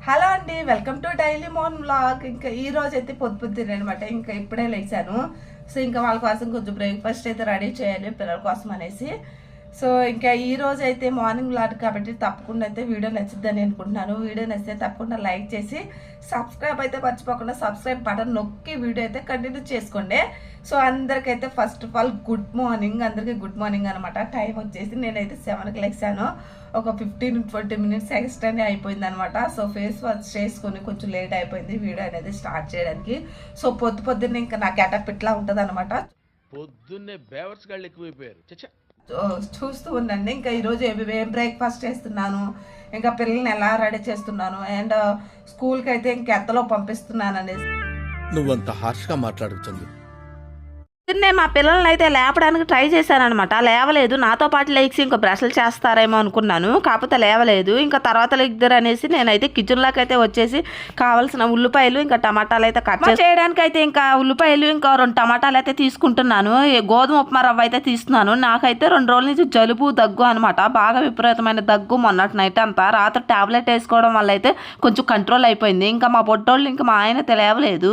Hello అండి, welcome to daily morn vlog. ఇంకా ఈ రోజు అయితే పొద్దున్నే అనమాట. ఇంకా ఇప్పుడే లేచాను. సో ఇంకా వాళ్ళ కోసం కొంచెం బ్రేక్ఫాస్ట్ అయితే రెడీ చేయాలి పిల్లల కోసం అనేసి. సో ఇంకా ఈ రోజు అయితే మార్నింగ్ వ్లాగ్ కాబట్టి తప్పకుండా అయితే వీడియో నచ్చుద్దని అనుకుంటున్నాను. వీడియో నచ్చితే తప్పకుండా లైక్ చేసి సబ్స్క్రైబ్ అయితే మర్చిపోకుండా సబ్స్క్రైబ్ బటన్ నొక్కి వీడియో అయితే కంటిన్యూ చేసుకోండి. సో అందరికైతే first of all good morning, అందరికీ గుడ్ మార్నింగ్ అనమాట. టైం వచ్చేసి నేనైతే 7కి లేచాను. ఒక 15-20 మినిట్స్ ఎక్స్ట్రానే అయిపోయింది అనమాట. సో ఫేస్ వాష్ చేసుకొని కొంచెం లేట్ అయిపోయింది వీడియో అనేది స్టార్ట్ చేయడానికి. సో పొద్దున్నే ఇంకా నా గెటప్ ఇట్లా ఉంటుంది అనమాట. పొద్దున్నే బేవర్స్ గాళ్ళు ఎక్కువైపోయారు. చూస్తూ ఉండండి. ఇంకా ఈరోజు ఏం బ్రేక్ఫాస్ట్ చేస్తున్నాను, ఇంకా పిల్లల్ని ఎలా రెడీ చేస్తున్నాను, అండ్ స్కూల్కి అయితే ఇంకెంతలో పంపిస్తున్నాను అనేసి. నువ్వంత హార్ష్గా మాట్లాడుతుంది. నేను మా పిల్లల్ని అయితే లేపడానికి ట్రై చేశాను అనమాట. లేవలేదు. నాతో పాటు లేచి ఇంకా బ్రష్లు చేస్తారేమో అనుకున్నాను, కాకపోతే లేవలేదు. ఇంకా తర్వాత లేద్దరు అనేసి నేనైతే కిచెన్లోకి అయితే వచ్చేసి కావాల్సిన ఉల్లిపాయలు ఇంకా టమాటాలు అయితే కట్ చేయడానికి అయితే ఇంకా ఉల్లిపాయలు ఇంకా 2 టమాటాలు అయితే తీసుకుంటున్నాను. గోధుమ ఉప్మా రవ్వ అయితే తీస్తున్నాను. నాకైతే 2 రోజుల నుంచి జలుబు దగ్గు అనమాట, బాగా విపరీతమైన దగ్గు. మొన్నటి నైట్ అంతా రాత్రి టాబ్లెట్ వేసుకోవడం వల్ల అయితే కొంచెం కంట్రోల్ అయిపోయింది. ఇంకా మా పొట్టోళ్ళు ఇంకా మా ఆయన అయితే లేవలేదు.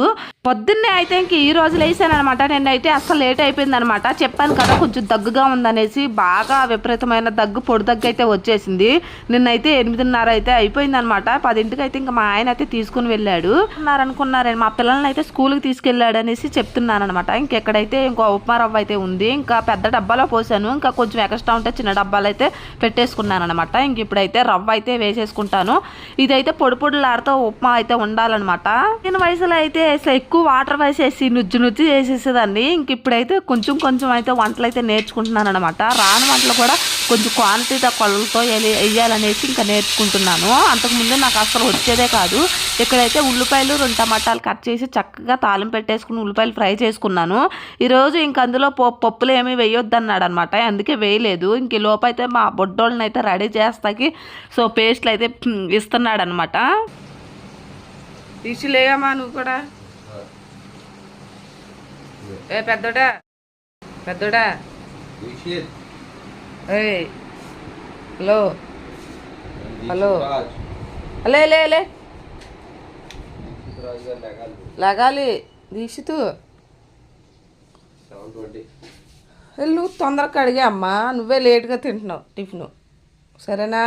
పొద్దున్నే అయితే ఇంక ఈ రోజు లేసాను అనమాట. నేనైతే అసలు లేట్ అయిపోయింది అనమాట. చెప్పాను కదా కొంచెం దగ్గుగా ఉందనేసి. బాగా విపరీతమైన పొడి దగ్గు అయితే వచ్చేసింది. నిన్నైతే 8:30 అయితే అయిపోయింది అనమాట. 10ంటికి అయితే ఇంకా మా ఆయన అయితే తీసుకుని వెళ్ళాడు అనుకున్నారని మా పిల్లల్ని అయితే స్కూల్కి తీసుకెళ్ళాడు అనేసి చెప్తున్నాను అనమాట. ఇంకెక్కడైతే ఇంకో ఉప్మా రవ్వ అయితే ఉంది. ఇంకా పెద్ద డబ్బాలో పోసాను. ఇంకా కొంచెం ఎక్స్ట్రా ఉంటే చిన్న డబ్బాలు అయితే పెట్టేసుకున్నాను అనమాట. ఇంక ఇప్పుడైతే రవ్వ అయితే వేసేసుకుంటాను. ఇదైతే పొడిలాడుతూ ఉప్మా అయితే ఉండాలన్నమాట. నేను వయసులో అయితే ఎక్కువ వాటర్ వేసేసి నుజ్జు చేసేసేదాన్ని. ఇంక ఇప్పుడైతే కొంచెం అయితే వంటలు అయితే నేర్చుకుంటున్నాను అనమాట. రాని వంటలు కూడా కొంచెం క్వాంటిటీ కొలతో వేయాలనేసి ఇంకా నేర్చుకుంటున్నాను. అంతకుముందు నాకు అసలు వచ్చేదే కాదు. ఇక్కడైతే ఉల్లిపాయలు 2 టమాటాలు కట్ చేసి చక్కగా తాలింపు పెట్టేసుకుని ఉల్లిపాయలు ఫ్రై చేసుకున్నాను. ఈరోజు ఇంక అందులో పప్పులు ఏమీ వేయొద్దన్నాడు అనమాట, అందుకే వేయలేదు. ఇంక లోపైతే మా బొడ్డోళ్ళని అయితే రెడీ చేస్తాకి సో పేస్ట్లు అయితే ఇస్తున్నాడు అనమాట. తీసులేమా నువ్వు కూడా? ఏ పెద్దోడా హలో లే లగాలి దీక్షితు. నువ్వు తొందరగా అడిగా అమ్మా, నువ్వే లేట్గా తింటున్నావు టిఫిన్, సరేనా?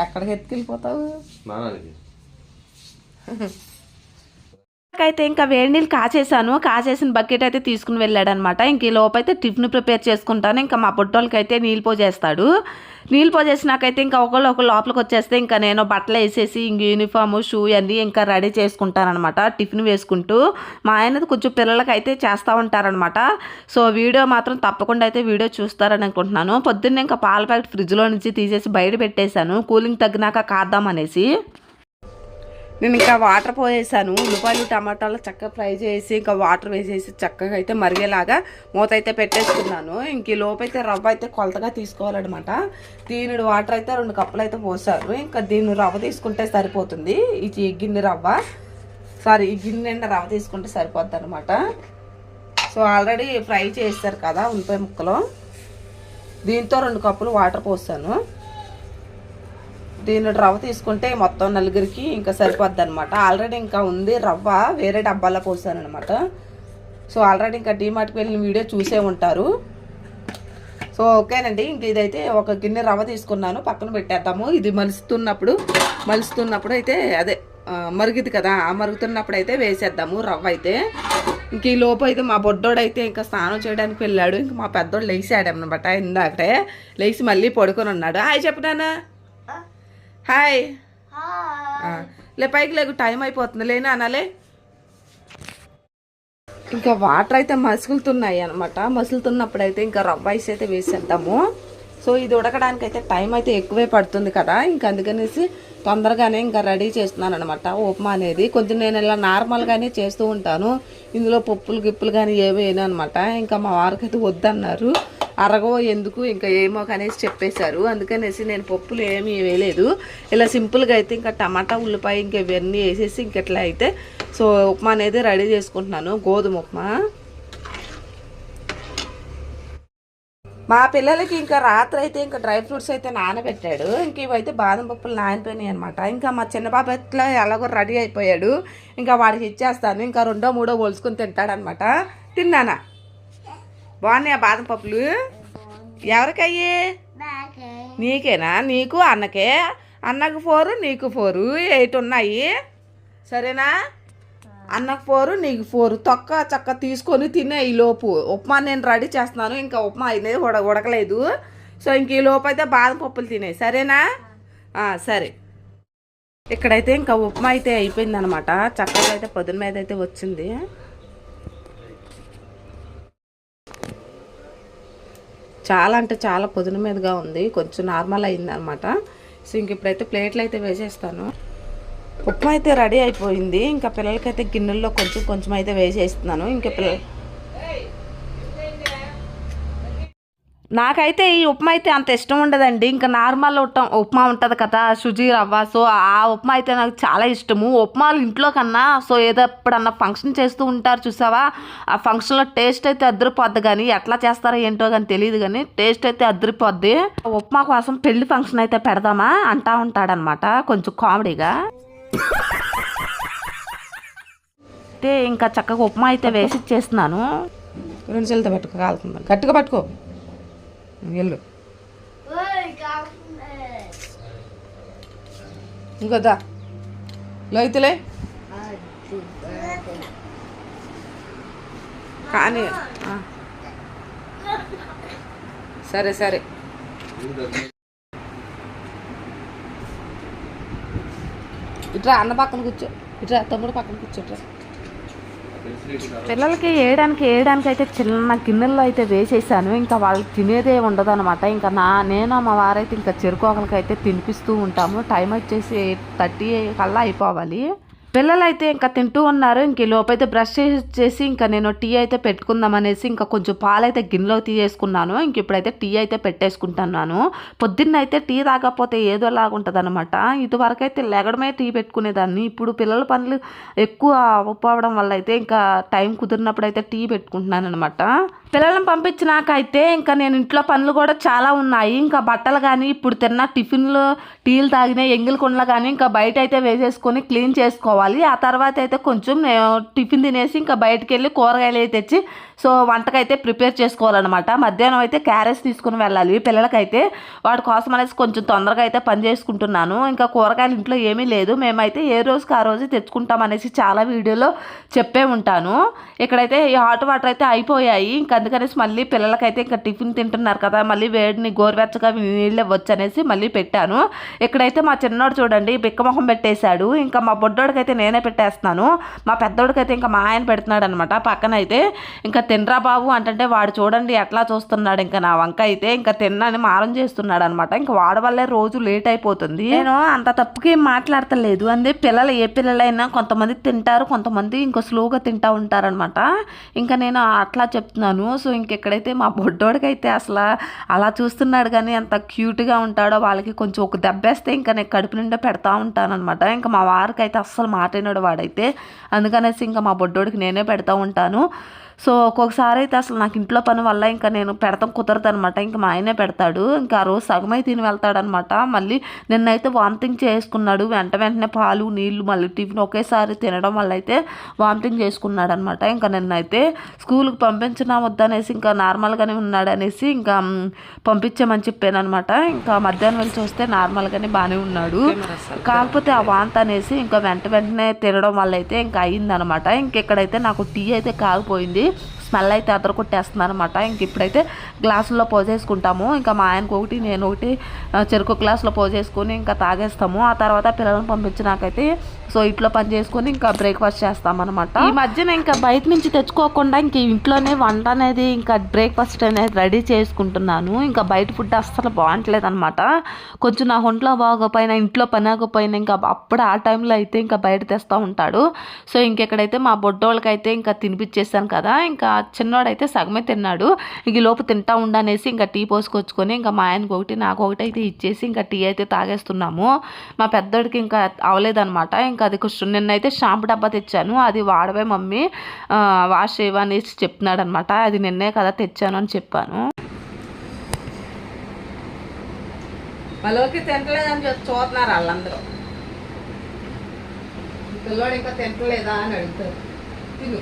ఎక్కడికి ఎత్తుకెళ్ళిపోతావు? అయితే ఇంకా వేడి నీళ్ళు కాచేసిన బకెట్ అయితే తీసుకుని వెళ్ళాడు అనమాట. ఇంక ఈ లోపైతే టిఫిన్ ప్రిపేర్ చేసుకుంటాను. ఇంకా మా పొట్టోళ్ళకి అయితే నీళ్ళు పోసేస్తాడు. నీళ్ళు పోసేసినాకైతే ఇంకా ఒకళ్ళు లోపలికి వచ్చేస్తే ఇంకా నేను బట్టలు వేసేసి ఇంక యూనిఫామ్ షూ అన్నీ ఇంకా రెడీ చేసుకుంటాను అనమాట. టిఫిన్ వేసుకుంటూ మా ఆయన కొంచెం పిల్లలకి అయితే చేస్తూ ఉంటారనమాట. సో వీడియో మాత్రం తప్పకుండా అయితే వీడియో చూస్తారని అనుకుంటున్నాను. పొద్దున్నే ఇంకా పాల ప్యాకెట్ ఫ్రిడ్జ్లో నుంచి తీసేసి బయట పెట్టేశాను, కూలింగ్ తగ్గినాక కాద్దామనేసి. నేను ఇంకా వాటర్ పోసేసాను. ఉల్లిపాయలు టమాటాలు చక్కగా ఫ్రై చేసి ఇంకా వాటర్ వేసేసి చక్కగా అయితే మరిగేలాగా మూత అయితే పెట్టేసుకున్నాను. ఇంక ఈ లోపైతే రవ్వ అయితే కొలతగా తీసుకోవాలన్నమాట. దీని వాటర్ అయితే 2 కప్పులు అయితే పోసారు. ఇంకా దీన్ని రవ్వ తీసుకుంటే సరిపోతుంది. ఈ గిన్నె రవ్వ తీసుకుంటే సరిపోద్ది అనమాట. సో ఆల్రెడీ ఫ్రై చేస్తారు కదా ఉల్లిపాయ ముక్కలు, దీంతో 2 కప్పులు వాటర్ పోసాను. దీన్ని రవ్వ తీసుకుంటే మొత్తం 4కి ఇంకా సరిపోద్ది అనమాట. ఆల్రెడీ ఇంకా ఉంది రవ్వ, వేరే డబ్బాలో పోసాను అనమాట. సో ఆల్రెడీ ఇంకా డీమార్ట్కి వెళ్ళిన వీడియో చూసే ఉంటారు. సో ఓకేనండి, ఇంక ఇదైతే ఒక గిన్నె రవ్వ తీసుకున్నాను, పక్కన పెట్టేద్దాము. ఇది మలుస్తున్నప్పుడు అయితే అదే మరుగుది కదా, ఆ మరుగుతున్నప్పుడు అయితే వేసేద్దాము రవ్వ అయితే. ఇంక ఈ లోపు అయితే మా బొడ్డోడు అయితే ఇంకా స్నానం చేయడానికి వెళ్ళాడు. ఇంక మా పెద్దోడు లేచాడు అనమాట. ఇందాకటే లేచి మళ్ళీ పడుకొని ఉన్నాడు. హాయ్ చెప్పినానా? హాయ్ లే, పైకి లేకు, టైం అయిపోతుంది, లేనా అనాలే. ఇంకా వాటర్ అయితే మసులుతున్నాయి అనమాట. మసులుతున్నప్పుడు అయితే ఇంకా రవ్వ రైస్ అయితే వేసేద్దాము. సో ఇది ఉడకడానికి అయితే టైం అయితే ఎక్కువే పడుతుంది కదా, ఇంకా అందుకనేసి తొందరగానే ఇంకా రెడీ చేస్తున్నాను అనమాట. ఉప్మా అనేది కొంచెం నేను ఇలా నార్మల్గానే చేస్తూ ఉంటాను. ఇందులో పప్పులు కానీ ఏవేనా అనమాట. ఇంకా మా వారికి అయితే వద్దన్నారు, అరగో ఎందుకు ఇంకా ఏమో కనేసి చెప్పేశారు. అందుకనేసి నేను పప్పులు ఏమీ వేయలేదు. ఇలా సింపుల్గా అయితే ఇంకా టమాటా ఉల్లిపాయ ఇంకా ఇవన్నీ వేసేసి ఇంకెట్లా అయితే సో ఉప్మా అనేది రెడీ చేసుకుంటున్నాను, గోధుమ ఉప్మా. మా పిల్లలకి ఇంకా రాత్రి అయితే ఇంకా డ్రై ఫ్రూట్స్ అయితే నానబెట్టాడు. ఇంక ఇవైతే బాదం పప్పులు నానిపోయినాయి అనమాట. ఇంకా మా చిన్న బాబు ఎట్లా ఎలాగో రెడీ అయిపోయాడు. ఇంకా వాడికి ఇచ్చేస్తాను. ఇంకా 2 3 పోల్చుకొని తింటాడనమాట. తిన్నానా? బాగున్నాయా బాదం పప్పులు? ఎవరికయ్యి? నీకేనా? నీకు అన్నకే. అన్నకు 4 నీకు 4 8 ఉన్నాయి. సరేనా? అన్నకు 4 నీకు 4 తొక్క చక్క తీసుకొని తినే ఈ లోపు. ఉప్మా నేను రెడీ చేస్తున్నాను. ఇంకా ఉప్మా అనేది ఉడకలేదు. సో ఇంక ఈ లోపు అయితే బాదం పప్పులు తినే. సరేనా? సరే. ఇక్కడైతే ఇంకా ఉప్మా అయితే అయిపోయిందనమాట. చక్కగా అయితే పొద్దున మీద అయితే వచ్చింది. చాలా అంటే చాలా పొద్దున మీదగా ఉంది. కొంచెం నార్మల్ అయిందనమాట. సో ఇంక ఇప్పుడైతే ప్లేట్లు అయితే వేసేస్తాను. ఉప్మా అయితే రెడీ అయిపోయింది. ఇంకా పిల్లలకైతే గిన్నెల్లో కొంచెం కొంచెం అయితే వేసేస్తున్నాను. ఇంకా నాకైతే ఈ ఉప్మా అయితే అంత ఇష్టం ఉండదండి. ఇంకా నార్మల్ ఉప్మా ఉంటుంది కదా సుజీ రవ్వ. సో ఆ ఉప్మా అయితే నాకు చాలా ఇష్టము. ఉప్మాలు ఇంట్లో కన్నా సో ఏదో ఎప్పుడన్నా ఫంక్షన్ చేస్తూ ఉంటారు చూసావా, ఆ ఫంక్షన్లో టేస్ట్ అయితే అద్దరిపోద్ది. కానీ ఎట్లా చేస్తారో ఏంటో కానీ తెలియదు, కానీ టేస్ట్ అయితే అద్దరిపోద్ది. ఉప్మా కోసం పెళ్లి ఫంక్షన్ అయితే పెడదామా అంటా ఉంటాడనమాట కొంచెం కామెడీగా. అయితే ఇంకా చక్కగా ఉప్మా అయితే వేసి ఇచ్చేస్తున్నాను. 2 చేతులతో పట్టుకో, కాలుతుందా గట్టిగా పట్టుకో. వెళ్ళు ఇంకొద్దా లోతులే కానీ. సరే సరే. ఇట్రా అన్న పక్కన కూర్చో. ఇట్రా తమ్ముడు పక్కన కూర్చోట్రా. పిల్లలకి వేయడానికి అయితే చిన్న గిన్నెల్లో అయితే వేసేసాను. ఇంకా వాళ్ళు తినేదే ఉండదు అనమాట. ఇంకా నేను మా వారైతే ఇంకా చెరుకోకలకి అయితే తినిపిస్తూ ఉంటాము. టైం వచ్చేసి 8:30 కల్లా అయిపోవాలి. పిల్లలు అయితే ఇంకా తింటూ ఉన్నారు. ఇంక లోపైతే బ్రష్ చేసి ఇంకా నేను టీ అయితే పెట్టుకుందాం అనేసి ఇంకా కొంచెం పాలైతే గిన్నెలో తీసేసుకున్నాను. ఇంక ఇప్పుడైతే టీ అయితే పెట్టేసుకుంటున్నాను. పొద్దున్న అయితే టీ తాగకపోతే ఏదోలాగా ఉంటుంది అనమాట. ఇదివరకు అయితే లెగడమే టీ పెట్టుకునేదాన్ని. ఇప్పుడు పిల్లల పనులు ఎక్కువ అవ్వడం వల్ల అయితే ఇంకా టైం కుదిరినప్పుడు అయితే టీ పెట్టుకుంటున్నాను అనమాట. పిల్లలను పంపించినాక అయితే ఇంకా నేను ఇంట్లో పనులు కూడా చాలా ఉన్నాయి. ఇంకా బట్టలు కానీ ఇప్పుడు తిన్న టిఫిన్లు టీలు తాగిన ఎంగిల్ కుండలు కానీ ఇంకా బయట అయితే వేసేసుకొని క్లీన్ చేసుకోవాలి. ఆ తర్వాత అయితే కొంచెం టిఫిన్ తినేసి ఇంకా బయటకు వెళ్ళి కూరగాయలు అయితే తెచ్చి సో వంటకైతే ప్రిపేర్ చేసుకోవాలన్నమాట. మధ్యాహ్నం అయితే క్యారెట్స్ తీసుకుని వెళ్ళాలి పిల్లలకైతే. వాటి కోసం అనేసి కొంచెం తొందరగా అయితే పని చేసుకుంటున్నాను. ఇంకా కూరగాయలు ఇంట్లో ఏమీ లేదు. మేమైతే ఏ రోజుకి ఆ రోజు తెచ్చుకుంటాం అనేసి చాలా వీడియోలో చెప్పే ఉంటాను. ఇక్కడైతే ఈ హాట్ వాటర్ అయితే అయిపోయాయి. ఇంకా అందుకనేసి మళ్ళీ పిల్లలకైతే ఇంకా టిఫిన్ తింటున్నారు కదా, మళ్ళీ వేడిని గోరువెచ్చగా నీళ్ళు ఇవ్వచ్చు అనేసి మళ్ళీ పెట్టాను. ఇక్కడైతే మా చిన్నోడు చూడండి బిక్కమొహం పెట్టేశాడు. ఇంకా మా బొడ్డోడికైతే నేనే పెట్టేస్తున్నాను. మా పెద్దోడికైతే ఇంకా మా ఆయన పెడుతున్నాడు అనమాట పక్కన అయితే. ఇంకా తినరా బాబు అంటే వాడు చూడండి ఎట్లా చూస్తున్నాడు. ఇంకా నా వంక అయితే ఇంకా తిన్నని మారం చేస్తున్నాడు అనమాట. ఇంకా వాడి వల్లే రోజు లేట్ అయిపోతుంది. నేను అంత తప్పుకి మాట్లాడతలేదు. అందే పిల్లలు ఏ పిల్లలైనా కొంతమంది తింటారు, కొంతమంది ఇంకా స్లోగా తింటూ ఉంటారనమాట. ఇంకా నేను అట్లా చెప్తున్నాను. సో ఇంకెక్కడైతే మా బొడ్డోడికైతే అసలు అలా చూస్తున్నాడు. కానీ ఎంత క్యూట్గా ఉంటాడో వాళ్ళకి కొంచెం ఒక దెబ్బేస్తే ఇంకా నేను కడుపు నిండా పెడతా ఉంటాను అనమాట. ఇంకా మా వారికి అయితే అస్సలు మాట్లాడినాడు వాడైతే. అందుకనేసి ఇంకా మా బొడ్డోడికి నేనే పెడతా ఉంటాను. సో ఒక్కొక్కసారి అయితే అసలు నాకు ఇంట్లో పని వల్ల ఇంకా నేను పెడతాం కుదరదు అనమాట. ఇంకా మా ఆయనే పెడతాడు. ఇంకా ఆ రోజు సగమై తిని వెళ్తాడనమాట. మళ్ళీ నిన్నైతే వామిటింగ్ చేసుకున్నాడు. వెంటనే పాలు నీళ్లు మళ్ళీ టిఫిన్ ఒకేసారి తినడం వల్ల అయితే వామిటింగ్ చేసుకున్నాడు అనమాట. ఇంకా నిన్నైతే స్కూల్కి పంపించినా వద్దనేసి ఇంకా నార్మల్గానే ఉన్నాడు అనేసి ఇంకా పంపించామని చెప్పాను అనమాట. ఇంకా మధ్యాహ్నం వెళ్ళి చూస్తే నార్మల్గానే బాగానే ఉన్నాడు. కాకపోతే ఆ వాంతి అనేసి ఇంకా వెంటనే తినడం వల్ల అయితే ఇంకా అయ్యిందనమాట. ఇంకెక్కడైతే నాకు టీ అయితే కాగిపోయింది. స్మెల్ అయితే అదర కొట్టేస్తున్నాను అనమాట. ఇంక ఇప్పుడైతే గ్లాసుల్లో పోసేసుకుంటాము. ఇంకా మా ఆయనకు ఒకటి నేను ఒకటి చెరుకు గ్లాసులో పోసేసుకొని ఇంకా తాగేస్తాము. ఆ తర్వాత పిల్లలను పంపించినాకైతే సో ఇంట్లో పని చేసుకొని ఇంకా బ్రేక్ఫాస్ట్ చేస్తామన్నమాట. ఈ మధ్యన ఇంకా బయట నుంచి తెచ్చుకోకుండా ఇంక ఇంట్లోనే వంట అనేది ఇంకా బ్రేక్ఫాస్ట్ అనేది రెడీ చేసుకుంటున్నాను. ఇంకా బయట ఫుడ్ అస్సలు బాగుంటలేదు అనమాట. కొంచెం నా ఒంట్లో బాగోపోయినా ఇంట్లో పని ఆగపోయినా ఇంకా అప్పుడు ఆ టైంలో అయితే ఇంకా బయట తెస్తూ ఉంటాడు. సో ఇంకెక్కడైతే మా బొడ్డోళ్ళకైతే ఇంకా తినిపించేసాను కదా, ఇంకా చిన్నోడైతే సగమే తిన్నాడు. ఇంక లోపు తింటా ఉండనేసి ఇంకా టీ పోసుకొచ్చుకొని ఇంకా మా ఆయనకు ఒకటి నాకు ఒకటి అయితే ఇచ్చేసి ఇంకా టీ అయితే తాగేస్తున్నాము. మా పెద్దోడికి ఇంకా అవలేదనమాట. ఇంకా అది నిన్నైతే షాంపూ డబ్బా తెచ్చాను, అది వాడవే మమ్మీ వాష్ చేయవనేసి చెప్తున్నాడు అనమాట. అది నిన్నే కదా తెచ్చాను అని చెప్పాను. వాళ్ళకి తింటలేదని చూస్తున్నారు వాళ్ళందరూ. పిల్లోడు ఇంకా తింటలేదా అని అడుగుతారు. తిను.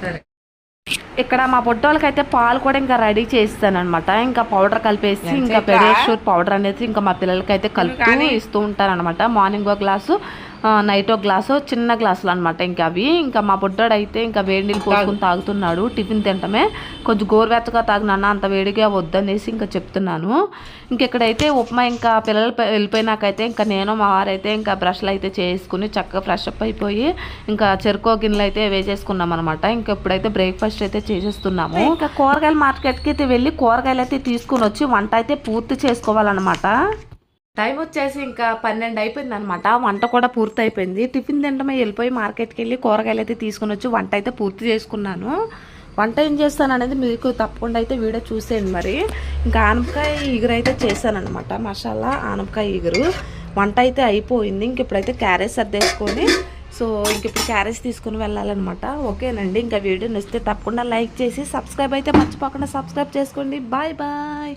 సరే. ఇక్కడ మా పొట్టోళ్ళకైతే పాలు కూడా ఇంకా రెడీ చేస్తాను అనమాట. ఇంకా పౌడర్ కలిపేసి ఇంకా పెడియాష్యూర్ పౌడర్ అనేది ఇంకా మా పిల్లలకైతే కలుపుతూ ఇస్తూ ఉంటాను అనమాట. మార్నింగ్ ఒక గ్లాసు, నైట్ ఒక గ్లాసు, చిన్న గ్లాసులు అనమాట. ఇంకా అవి ఇంకా మా పొట్టోడు అయితే ఇంకా వేడి నీళ్ళు పోసుకొని తాగుతున్నాడు. టిఫిన్ తింటమే కొంచెం గోరువెచ్చగా తాగినాన్న, అంత వేడిగా వద్దనేసి ఇంకా చెప్తున్నాను. ఇంకెక్కడైతే ఉప్మా ఇంకా పిల్లలు వెళ్ళిపోయినాకైతే ఇంకా నేను మా వారైతే ఇంకా బ్రష్లు అయితే చేసుకుని చక్కగా ఫ్రెష్ అప్ అయిపోయి ఇంకా చెరుకో గిన్నెలు అయితే వేసేసుకున్నాం అనమాట. ఇంకా ఇప్పుడైతే బ్రేక్ఫాస్ట్ అయితే చేసేస్తున్నాము. ఇంకా కూరగాయల మార్కెట్కి అయితే వెళ్ళి కూరగాయలు అయితే తీసుకుని వచ్చి వంట అయితే పూర్తి చేసుకోవాలన్నమాట. టైం వచ్చేసి ఇంకా 12 అయిపోయింది అనమాట. వంట కూడా పూర్తి అయిపోయింది. టిఫిన్ తింటమే వెళ్ళిపోయి మార్కెట్కి వెళ్ళి కూరగాయలు అయితే తీసుకుని వచ్చి వంట అయితే పూర్తి చేసుకున్నాను. వంట ఏం చేస్తాను అనేది మీకు తప్పకుండా అయితే వీడియో చూసేయండి. మరి ఇంకా ఆనపకాయ ఈగురు అయితే చేశానమాట. మసాలా ఆనపకాయ ఈగురు వంట అయితే అయిపోయింది. ఇంక ఇప్పుడైతే క్యారెట్ సర్దేసుకొని సో ఇంక ఇప్పుడు క్యారెట్స్ తీసుకుని వెళ్ళాలన్నమాట. ఓకేనండి. ఇంకా వీడియో నచ్చితే తప్పకుండా లైక్ చేసి సబ్స్క్రైబ్ అయితే మర్చిపోకుండా సబ్స్క్రైబ్ చేసుకోండి. Bye bye.